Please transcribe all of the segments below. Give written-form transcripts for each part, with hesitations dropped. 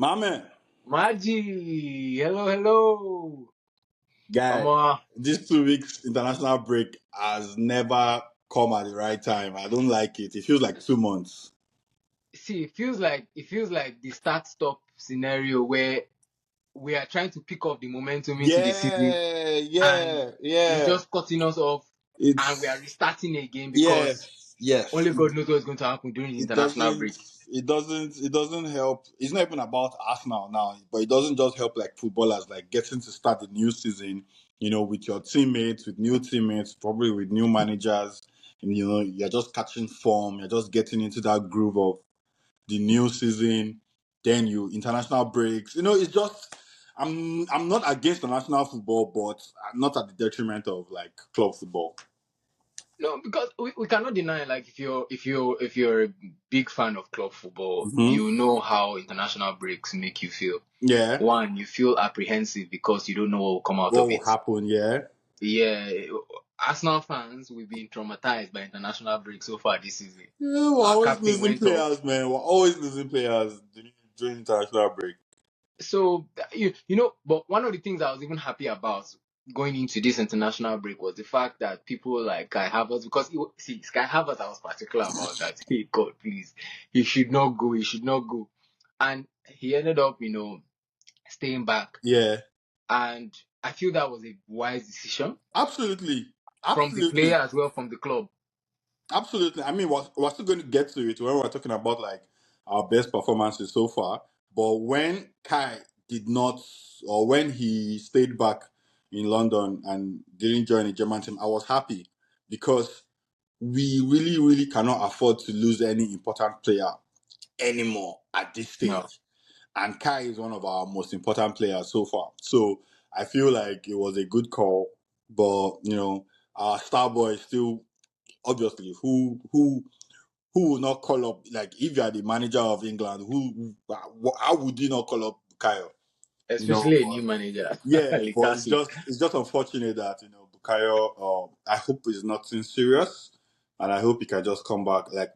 My man, Maji, hello. guy, Omo, this 2 weeks international break has never come at the right time. I don't like it. It feels like 2 months. see, it feels like the start-stop scenario where we are trying to pick up the momentum into the season, Yeah, and yeah, it's yeah. just cutting us off, and we are It's restarting again because yes, yes. only God knows what's going to happen during the It international doesn't. break. It doesn't help. It's not even about Arsenal now, but it doesn't just help like footballers like getting to start the new season. With your teammates, with new teammates, probably with new managers, and you're just catching form. You're just getting into that groove of the new season, then you international breaks. It's just I'm not against international football, but I'm not at the detriment of like club football. No, because we cannot deny, like, if you're a big fan of club football, Hmm. you know how international breaks make you feel. Yeah. One, you feel apprehensive because you don't know what will come out What of will it. happen? Yeah. Yeah, Arsenal fans, we've been traumatized by international break so far this season. Yeah, we're Our always captain losing went off. players, man. We're always losing players during international break. So, but one of the things I was even happy about going into this international break was the fact that people like Kai Havertz, because see, Kai Havertz, I was particular about that. Hey, God, please, he should not go. He should not go. And he ended up, staying back. Yeah, And I feel that was a wise decision absolutely, from the player absolutely. as well, from the club. Absolutely. I mean, we're still going to get to it when we're talking about like our best performances so far. But when Kai did not, or when he stayed back in London and didn't join the German team, I was happy because we really, really cannot afford to lose any important player anymore at this No. stage. And Kai is one of our most important players so far. So I feel like it was a good call. But, our star boy still obviously who will not call up, like, if you are the manager of England, how would you not call up Bukayo? Especially a But new manager, yeah, but it's Lukaku. just unfortunate that Bukayo. I hope it's nothing serious, and I hope he can just come back. Like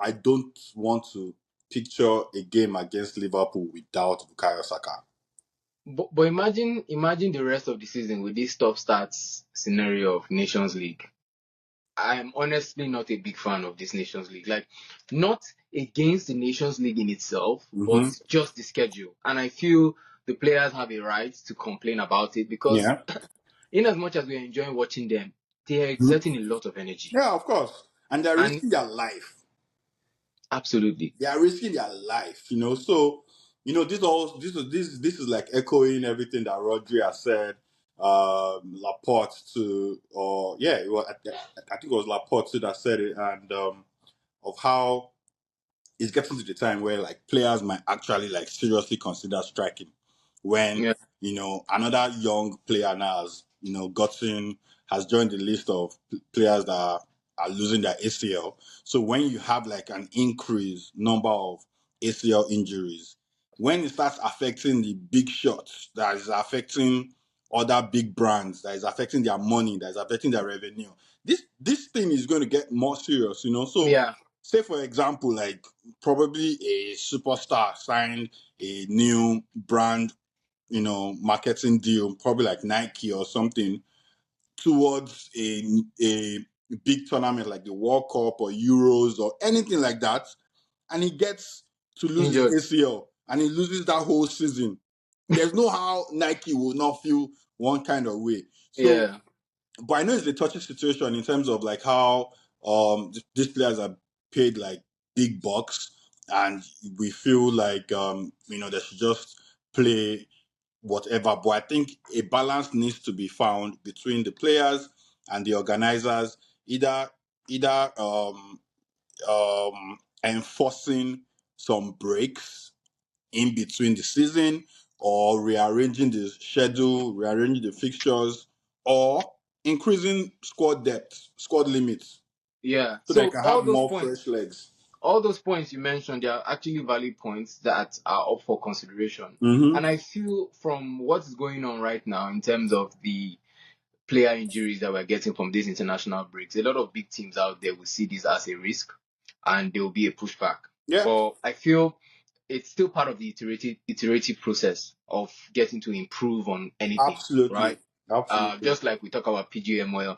I don't want to picture a game against Liverpool without Bukayo Saka. But imagine the rest of the season with this stop starts scenario of Nations League. I am honestly not a big fan of this Nations League. Like, not against the Nations League in itself, but Mm-hmm. just the schedule. And I feel the players have a right to complain about it because, Yeah. in as much as we're enjoying watching them, they are Mhm. exerting a lot of energy. Yeah, of course, and they're And risking their life. absolutely, They are risking their life. So, this is like echoing everything that Rodri has said, Laporte to, or yeah, I think it was Laporte too that said it, and of how it's getting to the time where like players might actually like seriously consider striking when yeah, another young player now has joined the list of players that are losing their ACL. So when you have like an increased number of ACL injuries, when it starts affecting the big shots, that is affecting other big brands, that is affecting their money, that is affecting their revenue, this thing is going to get more serious. So yeah, say for example, like probably a superstar signed a new brand, marketing deal, probably like Nike or something, towards a big tournament like the World Cup or Euros or anything like that, and he gets to lose his injured. ACL and he loses that whole season. There's no how Nike will not feel one kind of way. So, Yeah, but I know it's a touchy situation in terms of like how these players are paid like big bucks, and we feel like they should just play whatever. But I think a balance needs to be found between the players and the organizers, either enforcing some breaks in between the season, or rearranging the schedule, rearranging the fixtures, or increasing squad depth, squad limits, yeah. so they So can have more fresh points, legs. all those points you mentioned, they are actually valid points that are up for consideration. Mm-hmm. And I feel from what is going on right now in terms of the player injuries that we're getting from these international breaks, a lot of big teams out there will see this as a risk and there will be a pushback. Yeah. But I feel it's still part of the iterative process of getting to improve on anything, Absolutely. right? Absolutely. Just like we talk about PGMOL,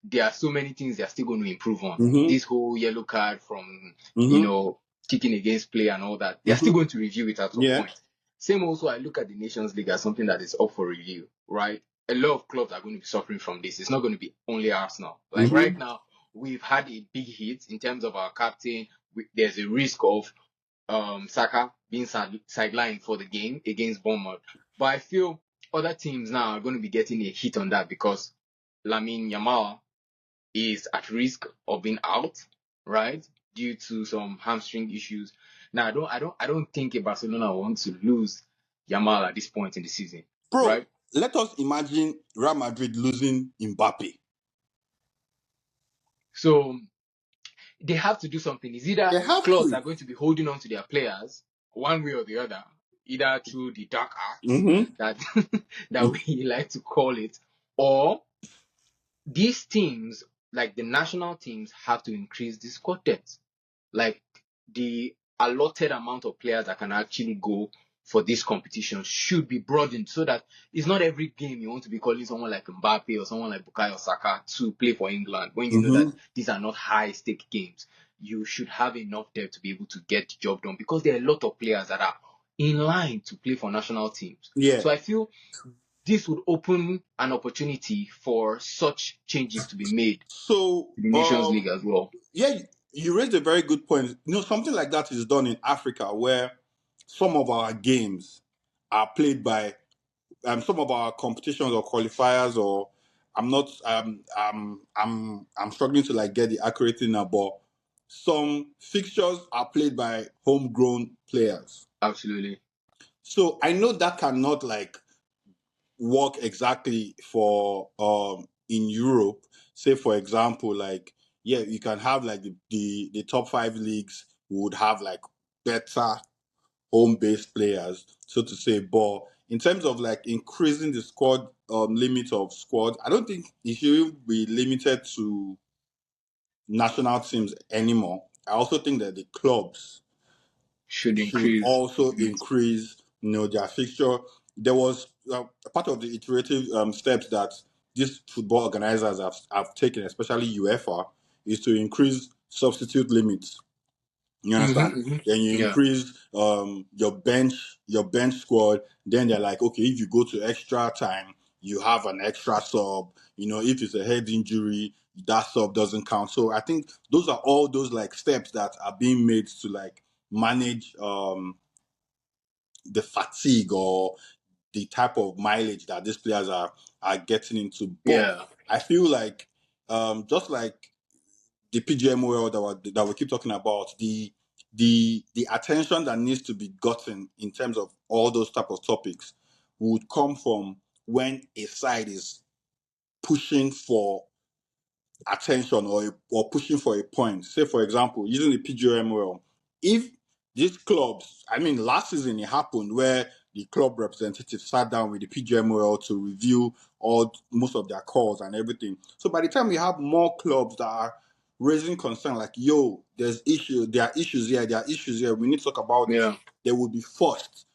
there are so many things they're still going to improve on. Mm-hmm. This whole yellow card from, Mm-hmm. kicking against play and all that, they're still Mm-hmm. going to review it at some Yeah. point. Same also, I look at the Nations League as something that is up for review, right? A lot of clubs are going to be suffering from this. It's not going to be only Arsenal. Like right Mm-hmm. now, we've had a big hit in terms of our captain. There's a risk of Saka being sidelined for the game against Bournemouth. But I feel other teams now are going to be getting a hit on that because Lamine Yamal is at risk of being out, right, due to some hamstring issues. Now, I don't think Barcelona wants to lose Yamal at this point in the season, Bro, right? let us imagine Real Madrid losing Mbappe. So they have to do something. It's either They have clubs to. are going to be holding on to their players one way or the other, either through the dark arts Mm-hmm. that that we like to call it, or these teams, like the national teams, have to increase the squad depth. Like the allotted amount of players that can actually go for this competition should be broadened so that it's not every game you want to be calling someone like Mbappe or someone like Bukayo Saka to play for England when you know that Mm-hmm. these are not high stake games. You should have enough depth to be able to get the job done because there are a lot of players that are in line to play for national teams. Yeah. So I feel this would open an opportunity for such changes to be made So, to the Nations League as well. yeah, you raised a very good point. Something like that is done in Africa where some of our games are played by some of our competitions or qualifiers, or I'm not I'm struggling to like get the accurate thing now, but some fixtures are played by homegrown players. Absolutely. So I know that cannot like work exactly for in Europe. Say for example, like yeah, you can have like the top five leagues would have like better home based players, so to say. But in terms of like increasing the squad limit of squad, I don't think it should be limited to national teams anymore. I also think that the clubs Should should increase. also increase, their fixture. There was a part of the iterative steps that these football organizers have taken, especially UEFA, is to increase substitute limits. You understand? Then you Yeah. increase your bench squad. Then they're like, okay, if you go to extra time, you have an extra sub. If it's a head injury, that sub doesn't count. So I think those are all those like steps that are being made to like manage the fatigue or the type of mileage that these players are getting into. But Yeah. I feel like just like the PGMOL that we keep talking about, the attention that needs to be gotten in terms of all those type of topics would come from when a side is pushing for attention or pushing for a point. Say, for example, using the PGMOL, if these clubs, I mean, last season it happened where the club representatives sat down with the PGMOL to review most of their calls and everything. So by the time we have more clubs that are raising concern like, yo, there are issues here, we need to talk about this, Yeah. they will be forced.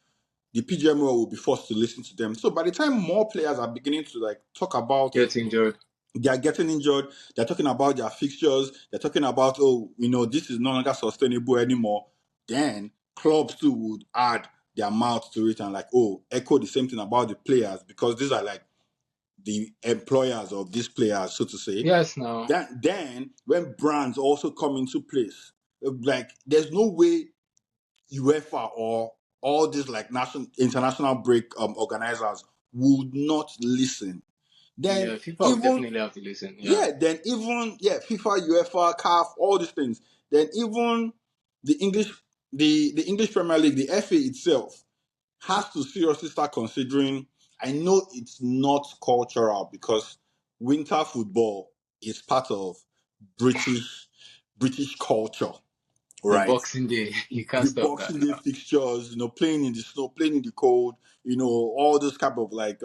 The PGMOL will be forced to listen to them. So by the time more players are beginning to like talk about Get injured. they are getting injured. They're talking about their fixtures. They're talking about, this is no longer sustainable anymore. Then clubs too would add their mouth to it and like, echo the same thing about the players because these are like the employers of these players, so to say. Yes. Now. Then when brands also come into place, like there's no way UEFA or all these like national international break organizers would not listen. Then Yeah. FIFA will even definitely have to listen. Yeah. FIFA, UEFA, CAF, all these things. Then even the English, the English Premier League, the FA itself has to seriously start considering. I know it's not cultural because winter football is part of British British culture, The right? Boxing Day. You can't The stop that Boxing Day now. fixtures, playing in the snow, playing in the cold, all those type of like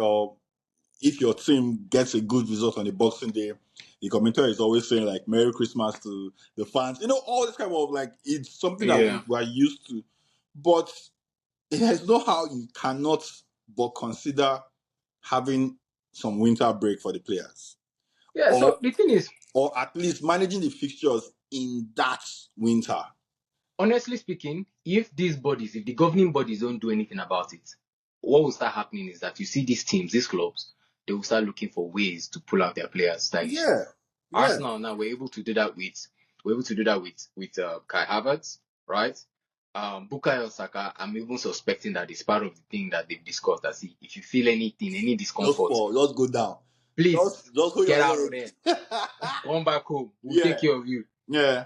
if your team gets a good result on the Boxing Day, the commentator is always saying like "Merry Christmas" to the fans. All this kind of like it's something that Yeah. we are used to. But there's no how you cannot but consider having some winter break for the players, Yeah. or So the thing is, at least managing the fixtures in that winter. honestly speaking, if the governing bodies don't do anything about it, what will start happening is that you see these teams, these clubs, they will start looking for ways to pull out their players stylishly. Yeah, yeah. Arsenal now we're able to do that with Kai Havertz, right? Bukayo Saka, I'm even suspecting that it's part of the thing that they've discussed. That see, if you feel anything, any Just discomfort, fall, just go down. please Just hold get your out of there. head. Come back home. We'll Yeah, take care of you. yeah.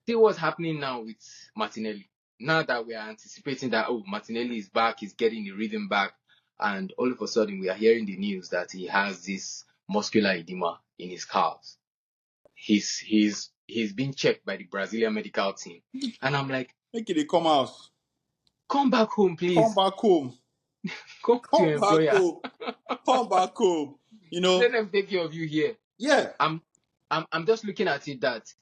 See what's happening now with Martinelli. Now that we are anticipating that, oh, Martinelli is back, he's getting the rhythm back, and all of a sudden we are hearing the news that he has this muscular edema in his calves. He's been checked by the Brazilian medical team, and I'm like, Make it come out. come back home, Come please. back home. Come to Come your back employer. home. Come back home. You know, Let them take care of you here. yeah. I'm just looking at it that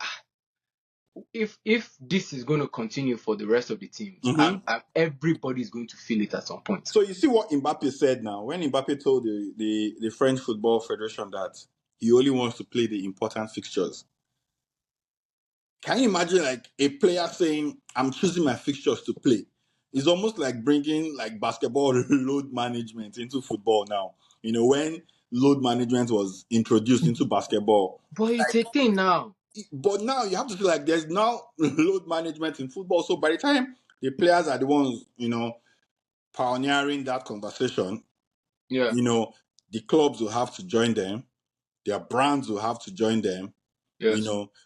if this is going to continue for the rest of the teams, Mm-hmm. everybody's going to feel it at some point. So you see what Mbappe said now. When Mbappe told the French Football Federation that he only wants to play the important fixtures. Can you imagine like a player saying, I'm choosing my fixtures to play? It's almost like bringing like basketball load management into football now. You know, when load management was introduced into basketball. But it's a thing now. But now you have to feel like there's now load management in football. So by the time the players are the ones, pioneering that conversation, Yeah. the clubs will have to join them, their brands will have to join them, Yes.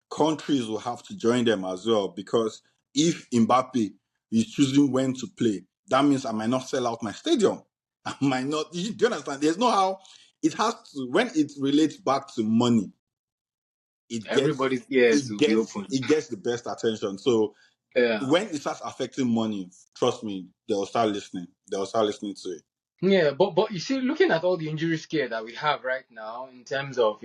countries will have to join them as well. Because if Mbappe is choosing when to play, that means I might not sell out my stadium. I might not. Do you understand? There's no how. It has to, when it relates back to money, Everybody's ears will be open. it gets the best attention. So Yeah. when it starts affecting money, trust me, they'll start listening. They'll start listening to it. Yeah, but you see, looking at all the injury scare that we have right now, in terms of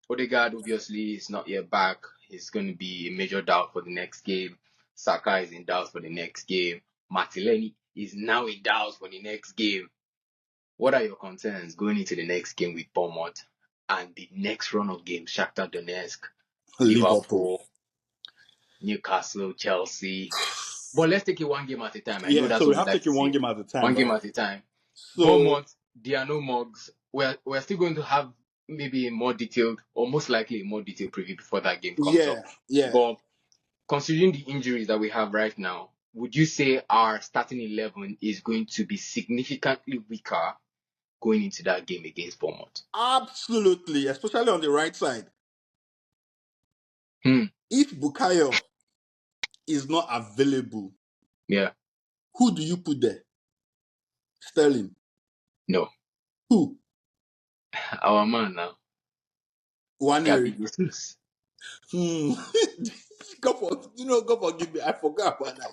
Odegaard obviously is not yet back. He's going to be a major doubt for the next game. Saka is in doubt for the next game. Martinelli is now in doubt for the next game. What are your concerns going into the next game with Bournemouth and the next run of games? Shakhtar Donetsk, Liverpool. Liverpool, Newcastle, Chelsea. But let's take it one game at a time. I know Yeah, that's so we what we have to like take to it one say. game at a time, One game right? at a time. So Bournemouth, there are no mugs. We're still going to have maybe a more detailed, or most likely a more detailed preview before that game comes up. Yeah. But considering the injuries that we have right now, would you say our starting 11 is going to be significantly weaker going into that game against Bournemouth? Absolutely, especially on the right side. Hmm. If Bukayo is not available, Yeah. who do you put there? Sterling. No. Who? Our man now. Waneri. Gabi Jesus. God forgive me. I forgot about that.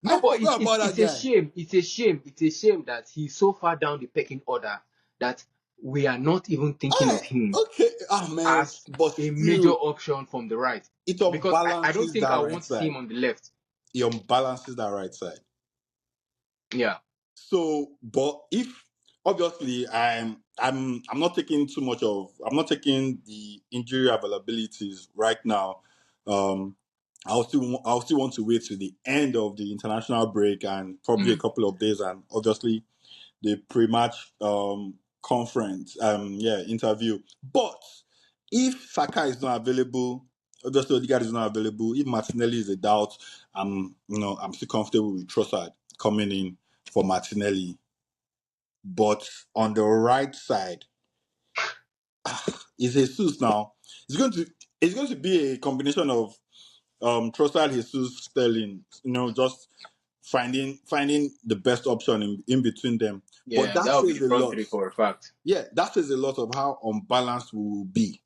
No, I but forgot about that it's a guy. shame. It's a shame. It's a shame that he's so far down the pecking order that we are not even thinking of him Okay. Oh man, as but a major still, option from the right. it Because I don't unbalances think that I right want to see side. him on the left. It unbalances that right side. Yeah. So, but if obviously I'm not taking too much of I'm not taking the injury availabilities right now. I'll still want to wait to the end of the international break and probably a couple of days, and obviously the pre-match conference interview. But if Saka is not available, obviously Odegaard is not available. If Martinelli is a doubt, I'm still comfortable with Trossard coming in for Martinelli. But on the right side, is Jesus now. It's going to be a combination of Trossard, Jesus, Sterling. Just finding the best option in between them. But Yeah, that that would be says the a front lot. three for a fact. Yeah, that says a lot of how unbalanced we will be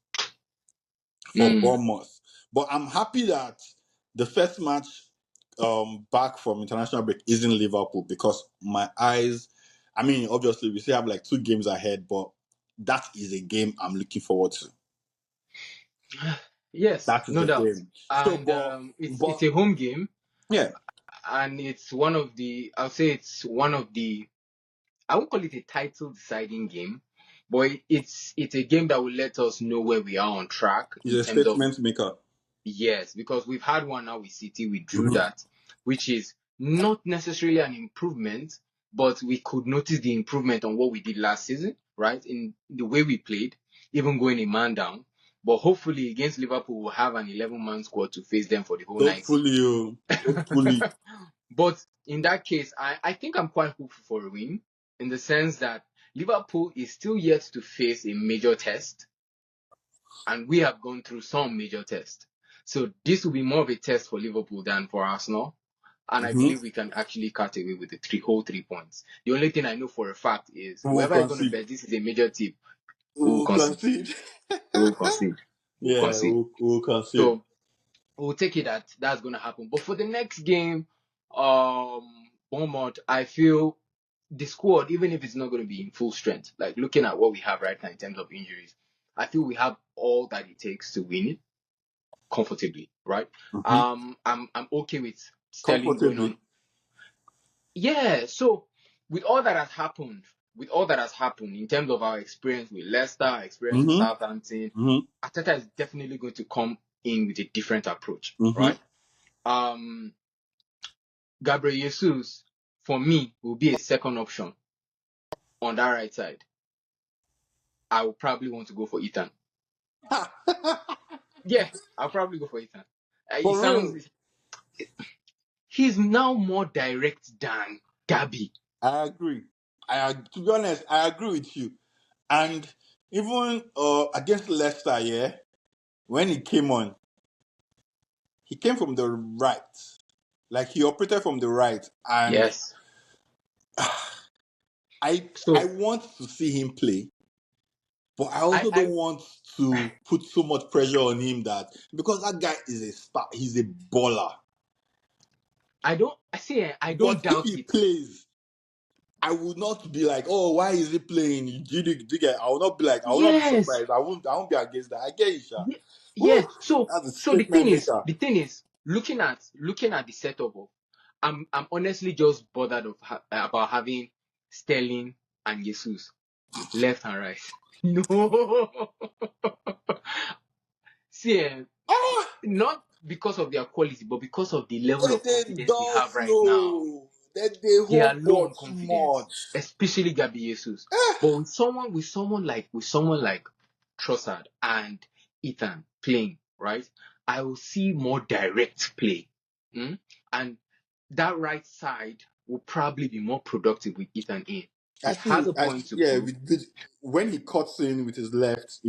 for Bournemouth. But I'm happy that the first match back from international break isn't Liverpool, because my eyes, I mean, obviously we still have like 2 games ahead, but that is a game I'm looking forward to. Yes, That is no the doubt. thing. So, And it's but a home game, yeah, and it's one of the, I'll say it's one of the, I won't call it a title deciding game, but it's a game that will let us know where we are on track he's in a terms of, statement maker. yes, because we've had one now with City, we drew Hmm. that, which is not necessarily an improvement, but we could notice the improvement on what we did last season, right? In the way we played, even going a man down. But hopefully against Liverpool, we'll have an 11-man squad to face them for the whole 90. Hopefully, you, hopefully. But in that case, I think I'm quite hopeful for a win in the sense that Liverpool is still yet to face a major test, and we have gone through some major tests. So this will be more of a test for Liverpool than for Arsenal. And I Hmm. believe we can actually cut away with the whole 3 points. The only thing I know for a fact is We will whoever is going to concede. bet this is a major tip, We we will will concede. concede. We will concede. We will Yeah, concede. we will concede. So we'll take it that that's going to happen. But for the next game, Bournemouth, I feel the squad, even if it's not going to be in full strength, like looking at what we have right now in terms of injuries, I feel we have all that it takes to win it comfortably, right? Hmm. I'm okay with Sterling going on. Comfortably. Yeah, so with all that has happened, in terms of our experience with Leicester, our experience with Hmm. Southampton, Hmm. Arteta is definitely going to come in with a different approach, Hmm. right? Um, Gabriel Jesus, for me, will be a second option on that right side. I will probably want to go for Ethan. Yeah, I'll probably go for Ethan. It For real, sounds, he's now more direct than Gabby. I agree. To be honest, I agree with you. And even against Leicester, yeah, when he came on, he came from the right. Like he operated from the right, and Yes. I So want to see him play, but I I, also don't I want to put so much pressure on him that because that guy is a star, he's a baller. I don't I see I don't But if doubt he it. plays, I would not be like, oh, why is he playing? I will not be like, I will not be Yes. surprised. I won't be against that. I get it, Sha. Yeah. Woo, So that's a so the thing statement is, maker. looking at the setup of, I'm honestly just bothered about having Sterling and Jesus left and right. No. See, Ah, not because of their quality, but because of the level of they confidence we don't have right now. know. They They are hold low ball on too confidence, much. especially Gabi Jesus. Ah, But with someone like Trossard and Ethan playing, right? I will see more direct play. Mm? And that right side will probably be more productive with Ethan in. He has a point to yeah, prove. when he cuts in with his left,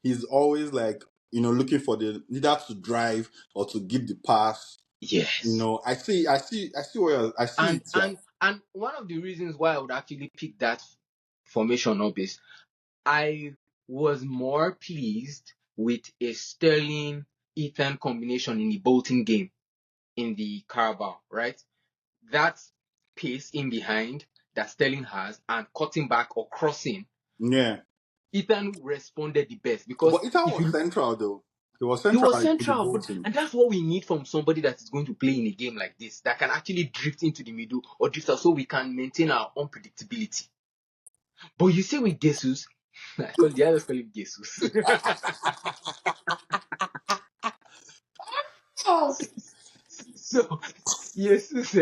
he's always like, looking for the either to drive or to give the pass. Yes. I see And it, yeah. and and one of the reasons why I would actually pick that formation up is I was more pleased with a Sterling Ethan combination in the Bolton game in the Carabao, right? That pace in behind that Sterling has and cutting back or crossing, Yeah. Ethan responded the best because But Ethan if was you central though. He was he central was with the central, but Bolton. and that's what we need from somebody that is going to play in a game like this that can actually drift into the middle or drift out so we can maintain our unpredictability. But you see with Jesus, the others call him Jesus. Oh, So Jesus,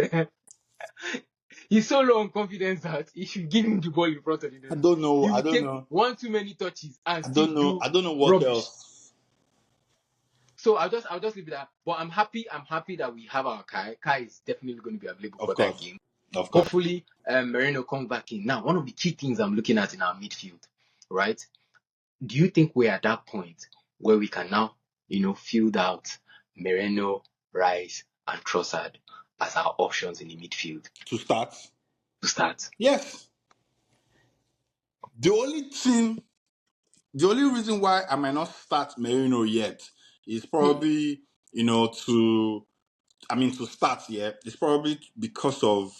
he's so low on confidence that if you give him the ball in front of the I net, don't know. he I will don't take know. one too many touches and I still don't know. do I don't know what rubbish. else. So I'll just leave it at that. But I'm happy that we have our Kai. Kai is definitely going to be available Of for that course. game. Of course. Hopefully, Merino comes back in. Now, one of the key things I'm looking at in our midfield, right? Do you think we're at that point where we can now, field out Merino, Rice, and Trossard as our options in the midfield To start. to start? Yes. The only thing the only reason why I might not start Merino yet is Hmm. probably, to start, yeah, it's probably because of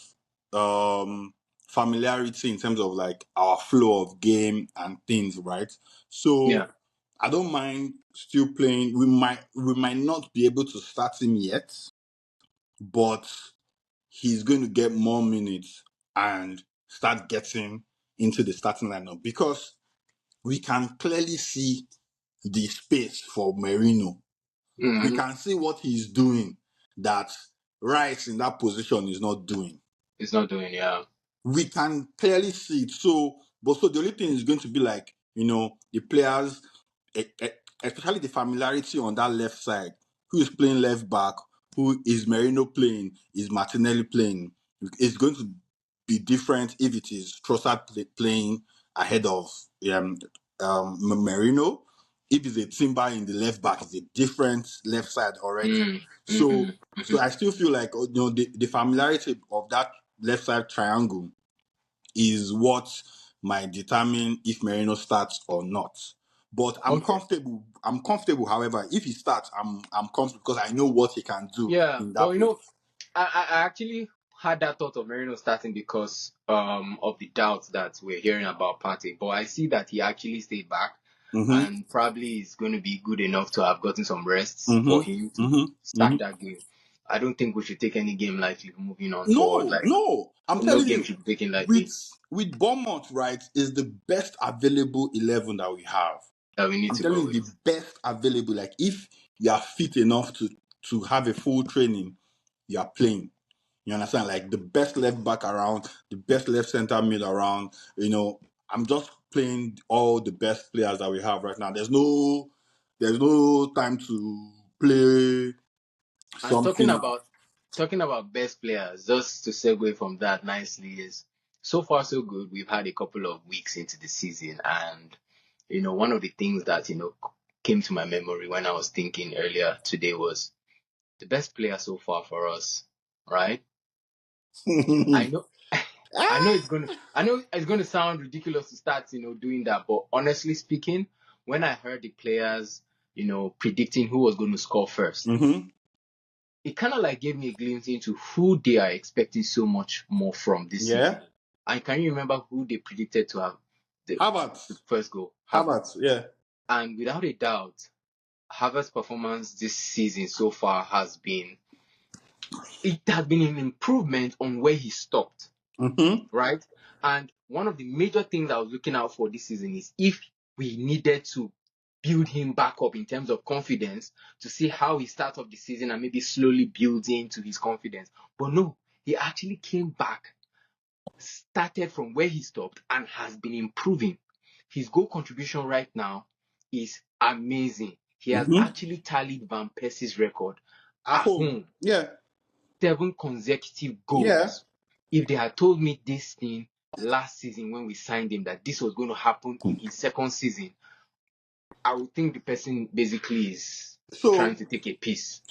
familiarity in terms of like our flow of game and things, right? So Yeah. I don't mind still playing. We might not be able to start him yet, but he's going to get more minutes and start getting into the starting lineup because we can clearly see the space for Merino. We can see what he's doing that Rice in that position is not doing. It's not doing, yeah. We can clearly see it. So the only thing is going to be like, the players, especially the familiarity on that left side. Who is playing left back? Who is Merino playing? Is Martinelli playing? It's going to be different if it is Trossard playing ahead of Merino. If it's a Timber in the left back, it's a different left side already. So I still feel like the familiarity of that left side triangle is what might determine if Merino starts or not. But I'm comfortable. I'm comfortable. However, if he starts, I'm comfortable because I know what he can do in that But position. I actually had that thought of Merino starting because of the doubts that we're hearing about Partey. But I see that he actually stayed back and probably is going to be good enough to have gotten some rest for him to start that game. I don't think we should take any game lightly moving on forward. No. I'm No telling game you, should be taken lightly with Bournemouth, right, is the best available 11 that we have. that we need I'm to telling go you, with. the best available. Like if you are fit enough to have a full training, you are playing. You understand? Like the best left back around, the best left center mid around. I'm just playing all the best players that we have right now. There's no time to play And something. talking about best players, just to segue from that nicely, is so far so good. We've had a couple of weeks into the season, and one of the things that came to my memory when I was thinking earlier today was the best player so far for us, right? I know, I know it's gonna sound ridiculous to start, doing that, but honestly speaking, when I heard the players, predicting who was going to score first, it kind of like gave me a glimpse into who they are expecting so much more from this season. And can you remember who they predicted to have the Havertz. first goal? Havertz, yeah. And without a doubt, Havertz's performance this season so far has been an improvement on where he stopped, right? And one of the major things I was looking out for this season is if we needed to build him back up in terms of confidence to see how he starts off the season and maybe slowly builds into his confidence. But no, he actually came back, started from where he stopped, and has been improving. His goal contribution right now is amazing. He has actually tallied Van Persie's record at home. Yeah. 7 consecutive goals. Yeah. If they had told me this thing last season when we signed him, that this was going to happen in his second season, I would think the person basically is trying to take a piece.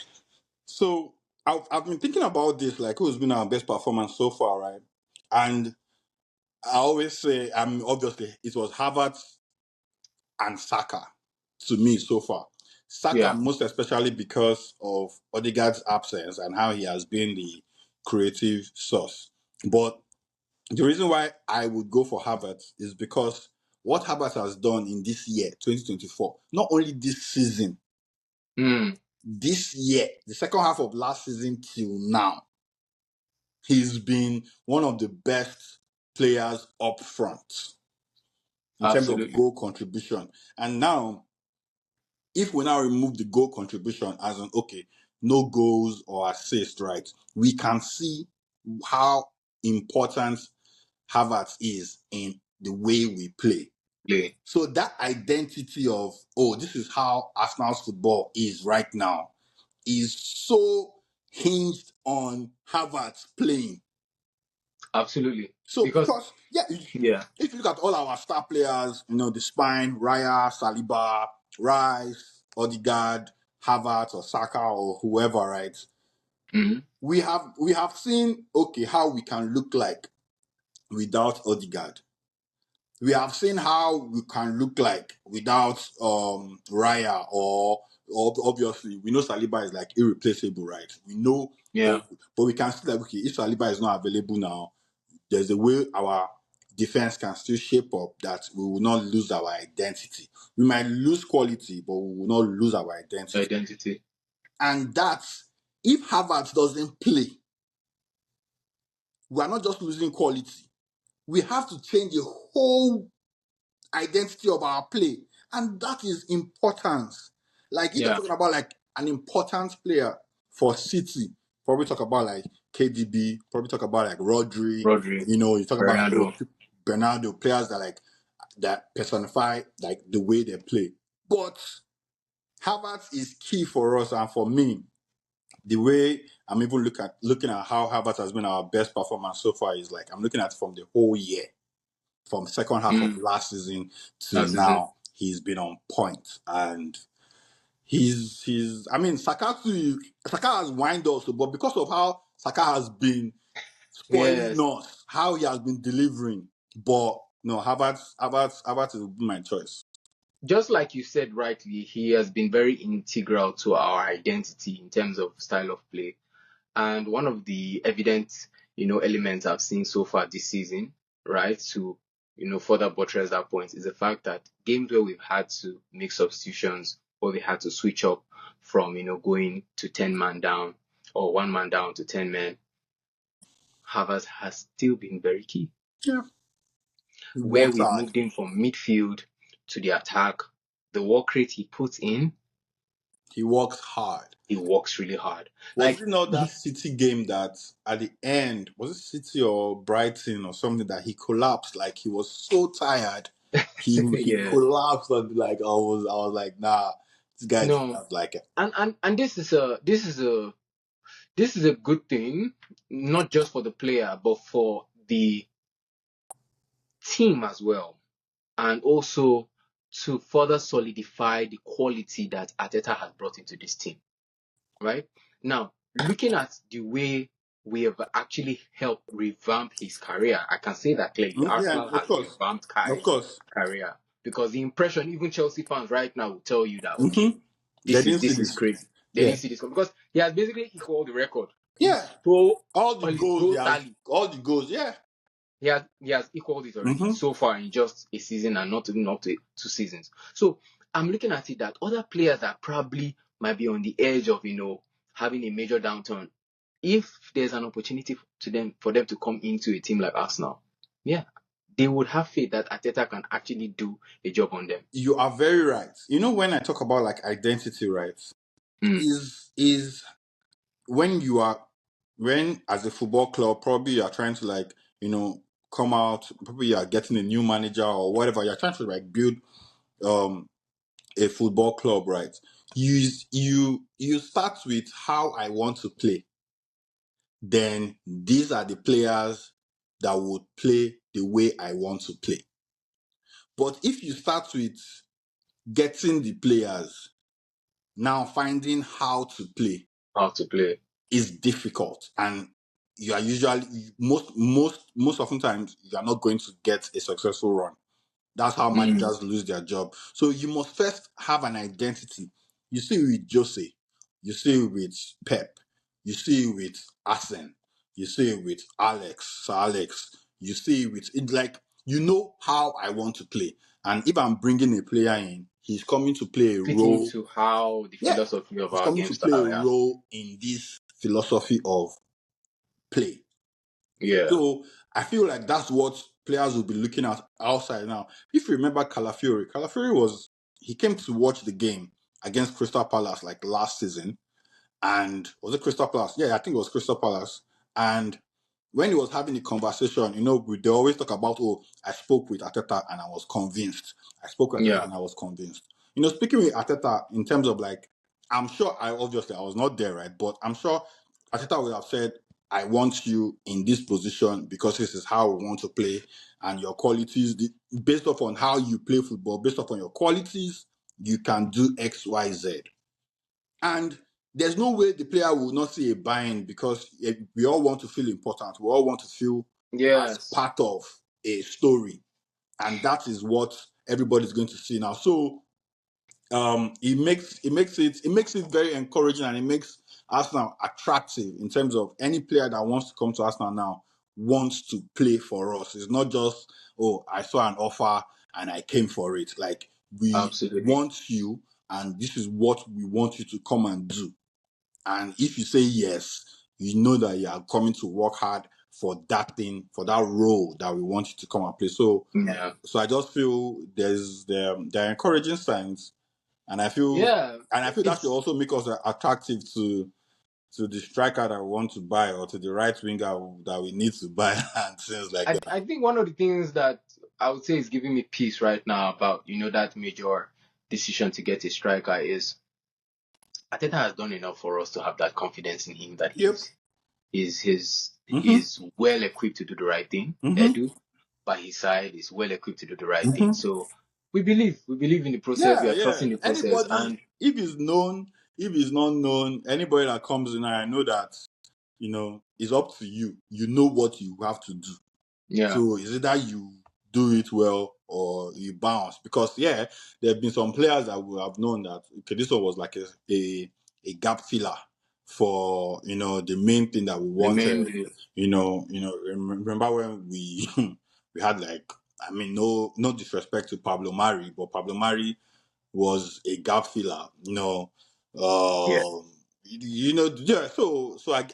So I've been thinking about this, like who's been our best performance so far, right? And I always say, obviously it was Havertz and Saka to me so far. Saka most especially because of Odegaard's absence and how he has been the creative source. But the reason why I would go for Havertz is because what Havertz has done in this year, 2024, not only this season, this year, the second half of last season till now, he's been one of the best players up front in terms of goal contribution. And now, if we now remove the goal contribution as an, no goals or assist, right, we can see how important Havertz is in the way we play. So that identity of, this is how Arsenal's football is right now, is so hinged on Havertz playing. Absolutely. So because if you look at all our star players, the spine, Raya, Saliba, Rice, Odegaard, Havertz or Saka or whoever, right? We have seen how we can look like without Odegaard. We have seen how we can look like without Raya or obviously we know Saliba is like irreplaceable, right? We know, but we can see that if Saliba is not available now, there's a way our defense can still shape up, that we will not lose our identity. We might lose quality, but we will not lose our identity. Identity. And that's if Havertz doesn't play, we are not just losing quality. We have to change the whole identity of our play. And that is importance. Like if you're talking about like an important player for City, probably talk about like KDB, probably talk about like Rodri, you talk about Bernardo, players that personify like the way they play. But Havertz is key for us, and for me, the way I'm even looking at how Havertz has been our best performance so far is like I'm looking at from the whole year, from second half of last season to now. He's been on point, and Saka has wind us, but because of how Saka has been spoiling us, how he has been delivering, but no, Havertz will be my choice. Just like you said rightly, he has been very integral to our identity in terms of style of play. And one of the evident, elements I've seen so far this season, right, to, further buttress that point is the fact that games where we've had to make substitutions or we had to switch up from, going to 10 man down or 1 man down to 10 men, Havertz has still been very key. Yeah. Where we've moved in from midfield to the attack, the work rate he puts in. He works hard. He works really hard. Was it not that City game that at the end, was it City or Brighton or something, that he collapsed? Like he was so tired. He collapsed, and like I was like, nah, this guy doesn't like it. And this is a good thing, not just for the player, but for the team as well. And also to further solidify the quality that Arteta has brought into this team. Right? Now, looking at the way we have actually helped revamp his career, I can say that clearly. Arsenal has revamped Kai's career. Because the impression, even Chelsea fans right now will tell you that, okay, this is crazy. They didn't see this because he has basically equaled the record. Yeah. All the goals, yeah. He has equaled it already so far in just a season and not even up to 2 seasons. So I'm looking at it that other players that probably might be on the edge of, having a major downturn, if there's an opportunity for them to come into a team like Arsenal, they would have faith that Arteta can actually do a job on them. You are very right. When I talk about like identity, right, is when as a football club, probably you are trying to like, come out, probably you are getting a new manager or whatever, you're trying to like build a football club, right? You start with how I want to play. Then these are the players that would play the way I want to play. But if you start with getting the players, now finding how to play is difficult, and you are usually most often times you are not going to get a successful run. That's how managers lose their job. So you must first have an identity. You see with Jose, you see with Pep, you see with Arsene, you see with Sir Alex, you see with it, like, how I want to play. And if I'm bringing a player in, he's coming to play a role. Into how the philosophy of our game to play a role in this philosophy of play. Yeah. So I feel like that's what players will be looking at outside now. If you remember Calafiori he came to watch the game against Crystal Palace like last season. And was it Crystal Palace? Yeah, I think it was Crystal Palace. And when he was having a conversation, they always talk about, I spoke with Arteta and I was convinced. I spoke with Arteta and I was convinced. Speaking with Arteta in terms of like, I'm sure I was not there, right? But I'm sure Arteta would have said, I want you in this position because this is how we want to play, and your qualities, based upon how you play football, based upon your qualities, you can do X, Y, Z. And there's no way the player will not see a buy-in, because we all want to feel important. We all want to feel as part of a story. And that is what everybody's going to see now. So it makes it very encouraging, and it makes Arsenal attractive in terms of any player that wants to come to Arsenal now wants to play for us. It's not just, oh, I saw an offer and I came for it. Like, we Absolutely. want you, and this is what we want you to come and do. And if you say yes, you know that you are coming to work hard for that thing, for that role that we want you to come and play. So, Yeah. I just feel there are encouraging signs, and I feel Yeah. that should It's also make us attractive to the striker that we want to buy, or to the right winger that we need to buy, and things like that. I think one of the things that I would say is giving me peace right now about, that major decision to get a striker is Ateta has done enough for us to have that confidence in him that Yep. Mm-hmm. he's well equipped to do the right thing. Mm-hmm. Edu, by his side, is well equipped to do the right thing. Mm-hmm. So we believe in the process. We Yeah, are yeah. trusting the process, Anybody, and if he's known, if he's not known, anybody that comes in, I know that, it's up to you. You know what you have to do. yeah, So is it that you do it well or you bounce? Because there have been some players that we have known that, okay, this one was like a gap filler for the main thing that we the main wanted. Remember when we we had, like, I mean, no disrespect to Pablo Mari, but Pablo Mari was a gap filler. yeah. Yeah.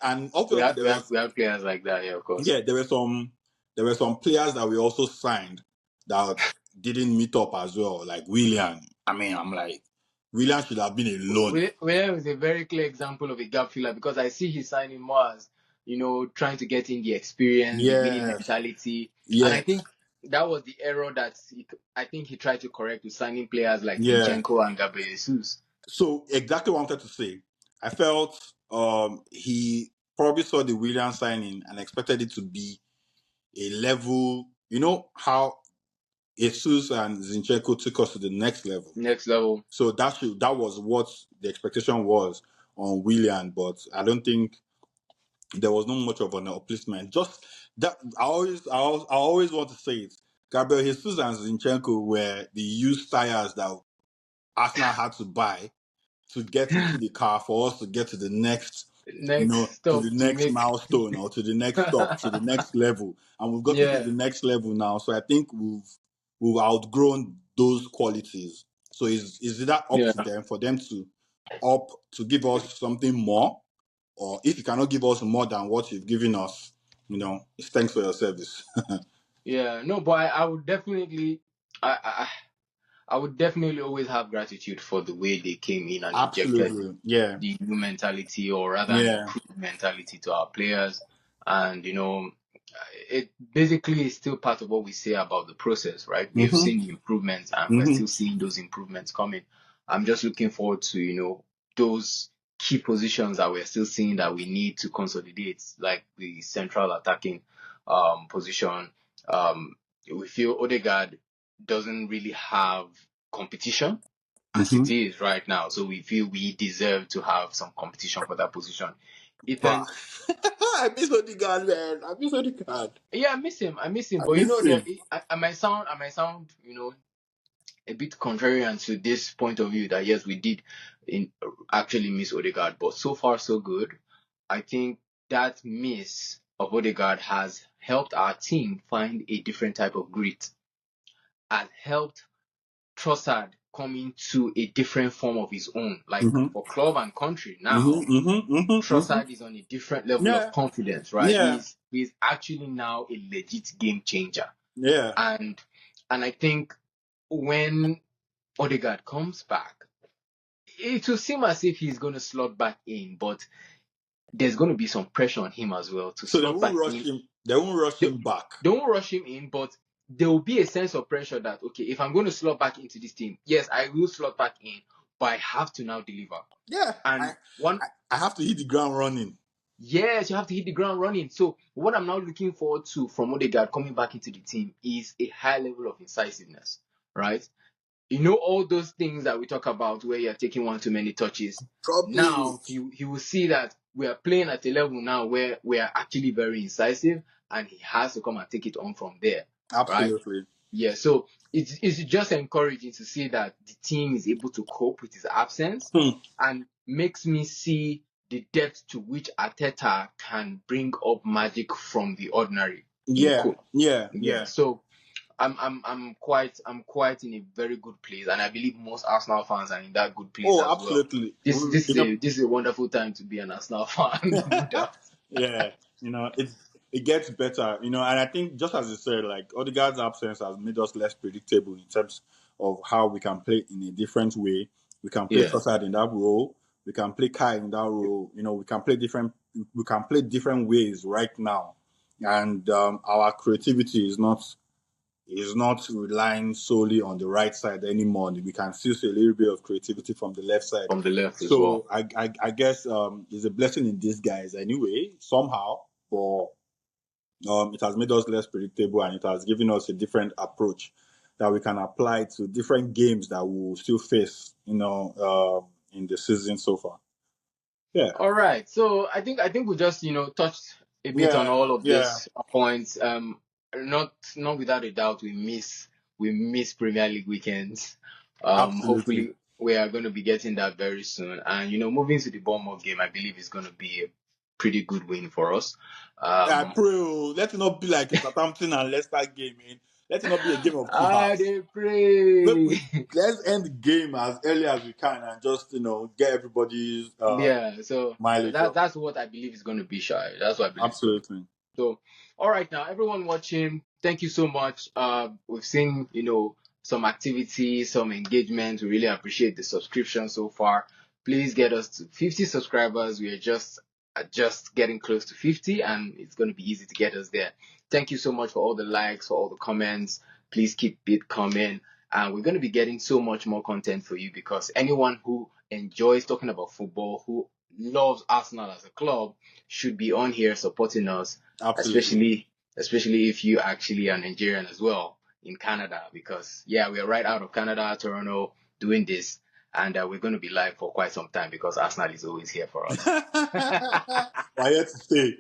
And We obviously have there we have was we have players like that. Yeah, of course. yeah, there were some players that we also signed that didn't meet up as well, like Willian. I mean, I'm like, Willian should have been a loan. William is a very clear example of a gap filler because I see his signing more as, trying to get in the experience, the winning Yes, mentality. And I yes, think that was the error that I think he tried to correct with signing players like yeah. Zinchenko and Gabriel Jesus. So exactly what I wanted to say. I felt he probably saw the Willian signing and expected it to be a level. You know how Jesus and Zinchenko took us to the next level. Next level. So that was what the expectation was on Willian, but I don't think there was not much of an upliftment. Just that I always want to say it. Gabriel Jesus and Zinchenko were the used tires that Arsenal had to buy to get into the car for us to get to the next, Next to stop the to next make. milestone, or to the next stop, to the next level. And we've gotten to Yeah, the next level now. So I think we've outgrown those qualities. So is that up yeah, to them, for them to give us something more? Or if you cannot give us more than what you've given us, it's thanks for your service. yeah. No, but I would definitely, I would definitely always have gratitude for the way they came in and injected Absolutely. Yeah. the new mentality, or rather an Yeah. improved mentality to our players. And, it basically is still part of what we say about the process, right? We have Mm-hmm. seen the improvements and we're Mm-hmm. still seeing those improvements coming. I'm just looking forward to, those key positions that we're still seeing that we need to consolidate, like the central attacking position. We feel Odegaard doesn't really have competition as Mm-hmm. it is right now. So we feel we deserve to have some competition for that position. But Ethan, I miss Odegaard, man. I miss Odegaard. yeah, I miss him. I miss him. I But miss him. I might sound, a bit contrarian to this point of view that yes, we did actually miss Odegaard, but so far so good. I think that miss of Odegaard has helped our team find a different type of grit, has helped Trossard come into a different form of his own. Like Mm-hmm. for club and country now, Mm-hmm. Mm-hmm. Mm-hmm. Mm-hmm. Trossard is on a different level of Yeah. confidence, right? Yeah. He's actually now a legit game changer. Yeah. And I think when Odegaard comes back, it will seem as if he's going to slot back in, but there's going to be some pressure on him as well to So they slot won't back rush in. him. They won't rush They him back. don't rush him in, but there will be a sense of pressure that, okay, if I'm going to slot back into this team, yes, I will slot back in, but I have to now deliver. Yeah. And I have to hit the ground running. yes, you have to hit the ground running. So what I'm now looking forward to from Odegaard coming back into the team is a high level of incisiveness, right? All those things that we talk about where you're taking one too many touches. Trouble. Now he will see that we are playing at a level now where we are actually very incisive, and he has to come and take it on from there, right? Absolutely. Yeah, so it's just encouraging to see that the team is able to cope with his absence, Hmm. and makes me see the depth to which Arteta can bring up magic from the ordinary in a Yeah, coach. yeah, Yeah, yeah. so I'm quite in a very good place, and I believe most Arsenal fans are in that good place Oh, as well. absolutely. This is a wonderful time to be an Arsenal fan, no doubt. Yeah, it gets better, and I think just as you said, like Odegaard's absence has made us less predictable in terms of how we can play in a different way. We can play Yeah, Trossard in that role. We can play Kai in that role. We can play different. We can play different ways right now, and our creativity is not relying solely on the right side anymore. We can still see a little bit of creativity from the left side. from the left as well. So I guess it's a blessing in disguise anyway, somehow. But it has made us less predictable, and it has given us a different approach that we can apply to different games that we will still face, in the season so far. Yeah, All right. So I think we just touched a bit on yeah, all of yeah, these points. Not without a doubt we miss Premier League weekends. absolutely. Hopefully we are going to be getting that very soon. And moving to the Bournemouth game, I believe is going to be a pretty good win for us. I Um, pray. Let it not be like a Southampton and Leicester game. Let it not be a game of two I halves. dey pray. Let's end the game as early as we can and just get everybody's Yeah. So mileage that up. that's what I believe is going to be shy. That's what I believe is going to be. Absolutely. So, all right, now everyone watching, thank you so much. We've seen, some activity, some engagement. We really appreciate the subscription so far. Please get us to 50 subscribers. We are just getting close to 50, and it's going to be easy to get us there. Thank you so much for all the likes, for all the comments. Please keep it coming. And we're going to be getting so much more content for you because anyone who enjoys talking about football, who loves Arsenal as a club, should be on here supporting us, Absolutely. especially if you actually are Nigerian as well in Canada, because yeah, we are right out of Canada, Toronto, doing this, and we're going to be live for quite some time because Arsenal is always here for us. We're here to stay.